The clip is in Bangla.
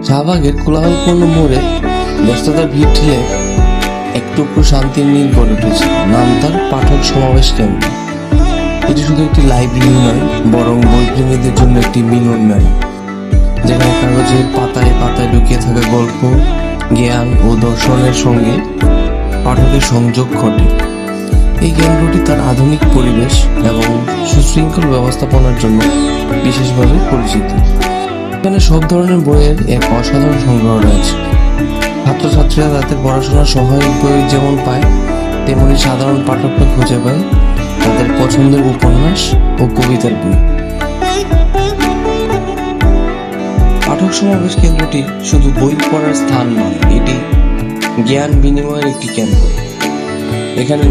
শাহবাগের কোলাহলপূর্ণ মোড়ে ব্যস্ততার ভিড় ঠেলে একটু শান্তির নীড় গড়ে উঠেছে। নাম তার পাঠক সমাবেশ কেন্দ্র। এটি শুধু একটি লাইব্রেরি নয়, বরং বইপ্রেমীদের জন্য একটি মিলনমেলা, যেখানে কাগজের পাতায় পাতায় লুকিয়ে থাকা গল্প, জ্ঞান ও দর্শনের সঙ্গে পাঠকের সংযোগ ঘটে। এই কেন্দ্রটি তার আধুনিক পরিবেশ এবং সুশৃঙ্খল ব্যবস্থাপনার জন্য বিশেষভাবে পরিচিত। এখানে সব ধরনের বইয়ের এক অসাধারণ সংগ্রহ রয়েছে। ছাত্রছাত্রীরা তাদের পড়াশোনার সহায়ক বই যেমন পায়, তেমনি সাধারণ পাঠকরা খুঁজে পায় তাদের পছন্দের উপন্যাস ও কবিতার বই। পাঠক সমাবেশ কেন্দ্রটি শুধু বই পড়ার স্থান নয়, এটি জ্ঞান বিনিময়ের একটি কেন্দ্র। এখানে